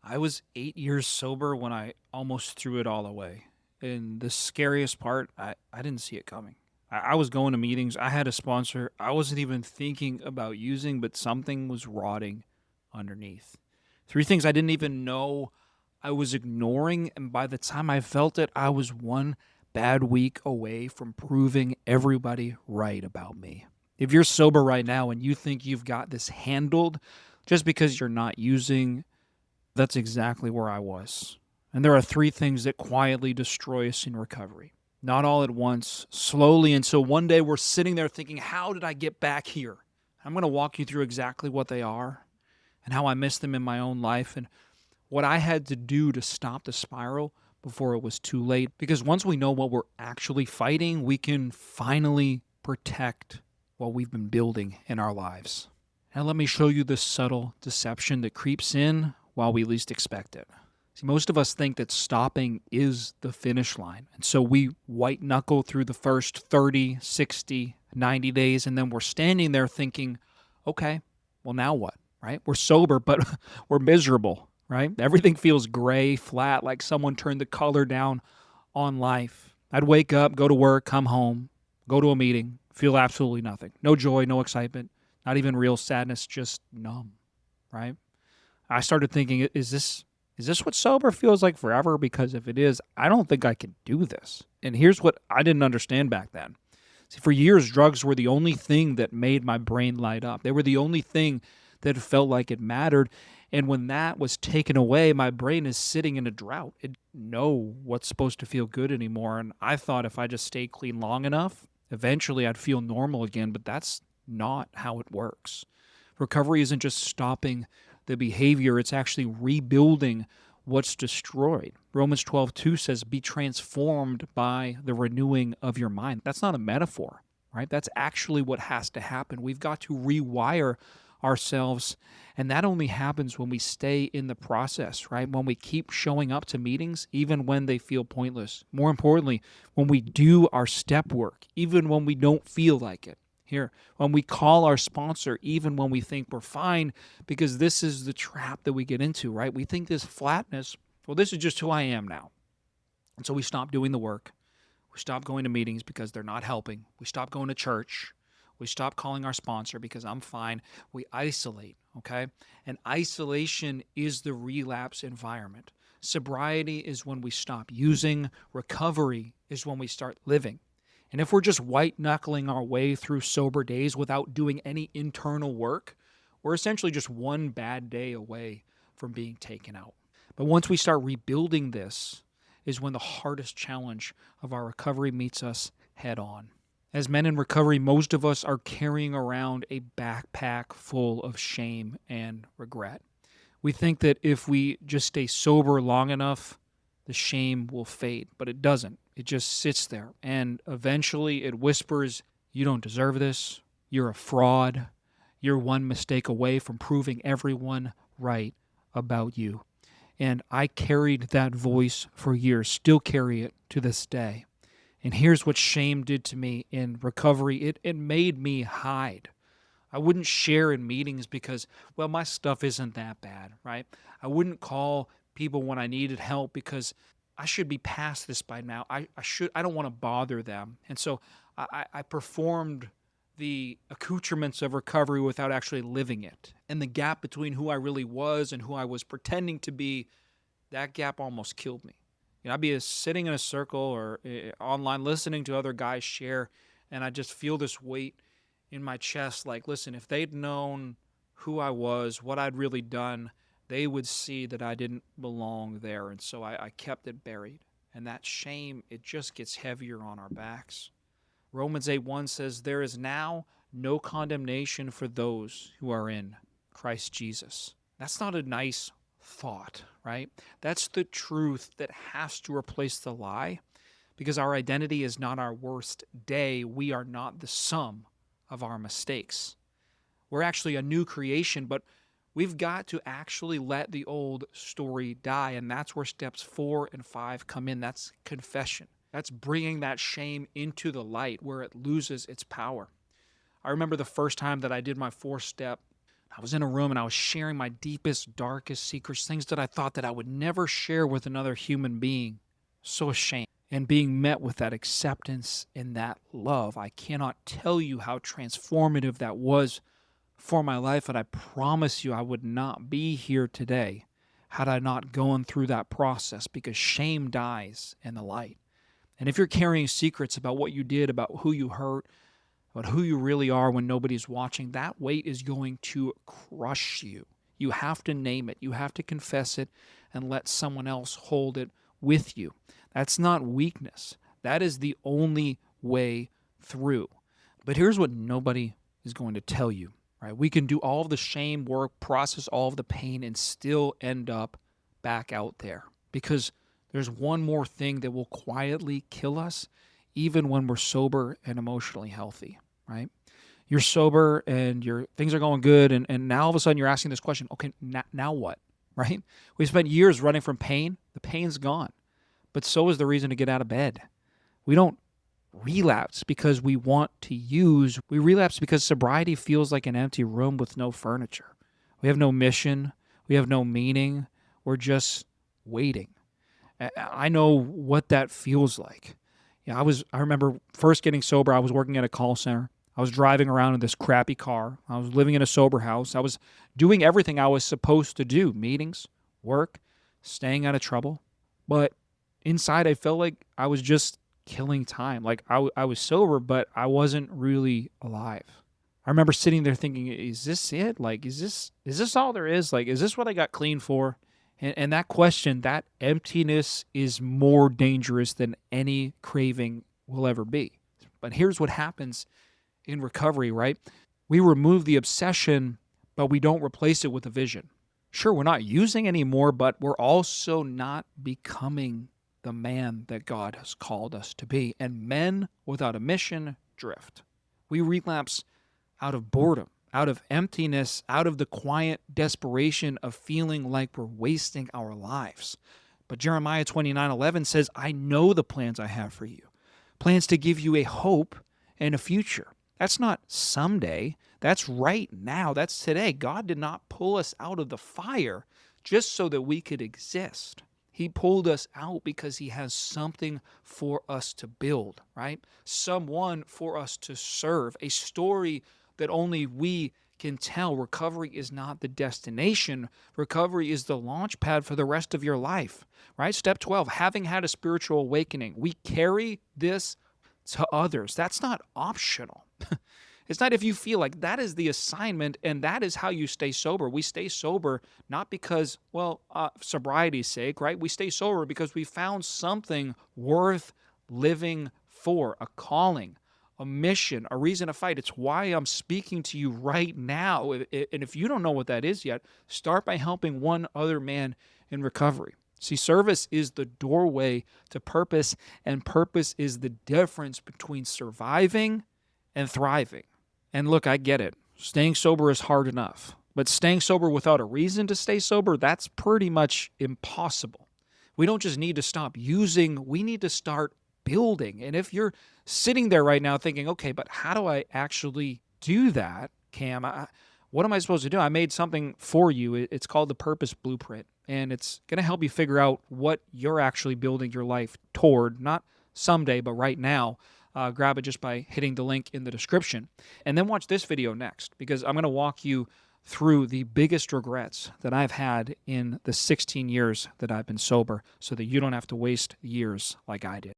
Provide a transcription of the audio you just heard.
I was 8 years sober when I almost threw it all away. And the scariest part, I didn't see it coming. I was going to meetings. I had a sponsor. I wasn't even thinking about using, but something was rotting underneath. Three things I didn't even know I was ignoring. And by the time I felt it, I was one bad week away from proving everybody right about me. If you're sober right now and you think you've got this handled just because you're not using, that's exactly where I was. And there are three things that quietly destroy us in recovery. Not all at once, slowly, until one day we're sitting there thinking, how did I get back here? I'm going to walk you through exactly what they are and how I missed them in my own life and what I had to do to stop the spiral before it was too late. Because once we know what we're actually fighting, we can finally protect what we've been building in our lives. Now, let me show you the subtle deception that creeps in while we least expect it. See, most of us think that stopping is the finish line. And so we white knuckle through the first 30, 60, 90 days, and then we're standing there thinking, okay, well, now what, right? We're sober, but we're miserable, right? Everything feels gray, flat, like someone turned the color down on life. I'd wake up, go to work, come home, go to a meeting, feel absolutely nothing. No joy, no excitement, not even real sadness, just numb, right? I started thinking, is this what sober feels like forever? Because if it is, I don't think I can do this. And here's what I didn't understand back then. See, for years, drugs were the only thing that made my brain light up. They were the only thing that felt like it mattered. And when that was taken away, my brain is sitting in a drought. It didn't know what's supposed to feel good anymore. And I thought if I just stayed clean long enough, eventually I'd feel normal again. But that's not how it works. Recovery isn't just stopping the behavior, it's actually rebuilding what's destroyed. Romans 12:2 says, be transformed by the renewing of your mind. That's not a metaphor, right? That's actually what has to happen. We've got to rewire ourselves, and that only happens when we stay in the process, right? When we keep showing up to meetings, even when they feel pointless. More importantly, when we do our step work, even when we don't feel like it. Here, when we call our sponsor, even when we think we're fine, because this is the trap that we get into, right? We think this flatness, well, this is just who I am now. And so we stop doing the work. We stop going to meetings because they're not helping. We stop going to church. We stop calling our sponsor because I'm fine. We isolate, okay? And isolation is the relapse environment. Sobriety is when we stop using. Recovery is when we start living. And if we're just white knuckling our way through sober days without doing any internal work, we're essentially just one bad day away from being taken out. But once we start rebuilding this, is when the hardest challenge of our recovery meets us head on. As men in recovery, most of us are carrying around a backpack full of shame and regret. We think that if we just stay sober long enough, the shame will fade, but it doesn't. It just sits there, and eventually it whispers, you don't deserve this, you're a fraud, you're one mistake away from proving everyone right about you. And I carried that voice for years, still carry it to this day. And here's what shame did to me in recovery. It made me hide. I wouldn't share in meetings because, well, my stuff isn't that bad, right? I wouldn't call people when I needed help because I should be past this by now. I don't want to bother them. And so I performed the accoutrements of recovery without actually living it. And the gap between who I really was and who I was pretending to be, that gap almost killed me. I'd be sitting in a circle or online listening to other guys share, and I just feel this weight in my chest like, listen, if they'd known who I was, what I'd really done, they would see that I didn't belong there. And so I kept it buried. And that shame, it just gets heavier on our backs. Romans 8:1 says, there is now no condemnation for those who are in Christ Jesus. That's not a nice thought, right? That's the truth that has to replace the lie, because our identity is not our worst day. We are not the sum of our mistakes. We're actually a new creation, but we've got to actually let the old story die, and that's where steps 4 and 5 come in. That's confession. That's bringing that shame into the light where it loses its power. I remember the first time that I did my 4-step I was in a room and I was sharing my deepest, darkest secrets, things that I thought that I would never share with another human being. So ashamed. And being met with that acceptance and that love. I cannot tell you how transformative that was for my life. And I promise you, I would not be here today had I not gone through that process, because shame dies in the light. And if you're carrying secrets about what you did, about who you hurt, about who you really are when nobody's watching, that weight is going to crush you. You have to name it. You have to confess it and let someone else hold it with you. That's not weakness. That is the only way through. But here's what nobody is going to tell you, right? We can do all of the shame work, process all of the pain, and still end up back out there, because there's one more thing that will quietly kill us even when we're sober and emotionally healthy, right? You're sober and your things are going good, and now all of a sudden you're asking this question, okay, now what, right? We spent years running from pain. The pain's gone, but so is the reason to get out of bed. We don't relapse because we want to use. We relapse because sobriety feels like an empty room with no furniture. We have no mission. We have no meaning. We're just waiting. I know what that feels like. Yeah, I remember first getting sober. I was working at a call center. I was driving around in this crappy car. I was living in a sober house. I was doing everything I was supposed to do: meetings, work, staying out of trouble. But inside, I felt like I was just killing time. Like I was sober, but I wasn't really alive. I remember sitting there thinking, is this it? Like, is this all there is? Like, is this what I got clean for? And that question, that emptiness, is more dangerous than any craving will ever be. But here's what happens in recovery, right? We remove the obsession, but we don't replace it with a vision. Sure, we're not using anymore, but we're also not becoming the man that God has called us to be. And men without a mission drift. We relapse out of boredom, out of emptiness, out of the quiet desperation of feeling like we're wasting our lives. But Jeremiah 29:11 says, I know the plans I have for you, plans to give you a hope and a future. That's not someday. That's right now. That's today. God did not pull us out of the fire just so that we could exist. He pulled us out because he has something for us to build, right? Someone for us to serve, a story that only we can tell. Recovery is not the destination. Recovery is the launch pad for the rest of your life, right? Step 12, having had a spiritual awakening. We carry this to others. That's not optional. It's not if you feel like. That is the assignment, and that is how you stay sober. We stay sober not because, sobriety's sake, right? We stay sober because we found something worth living for, a calling, a mission, a reason to fight. It's why I'm speaking to you right now. And if you don't know what that is yet, start by helping one other man in recovery. See, service is the doorway to purpose, and purpose is the difference between surviving and thriving. And look, I get it. Staying sober is hard enough. But staying sober without a reason to stay sober, that's pretty much impossible. We don't just need to stop using, we need to start building. And if you're sitting there right now thinking, okay, but how do I actually do that, Cam? What am I supposed to do? I made something for you. It's called the Purpose Blueprint. And it's going to help you figure out what you're actually building your life toward, not someday, but right now. Grab it just by hitting the link in the description. And then watch this video next, because I'm going to walk you through the biggest regrets that I've had in the 16 years that I've been sober, so that you don't have to waste years like I did.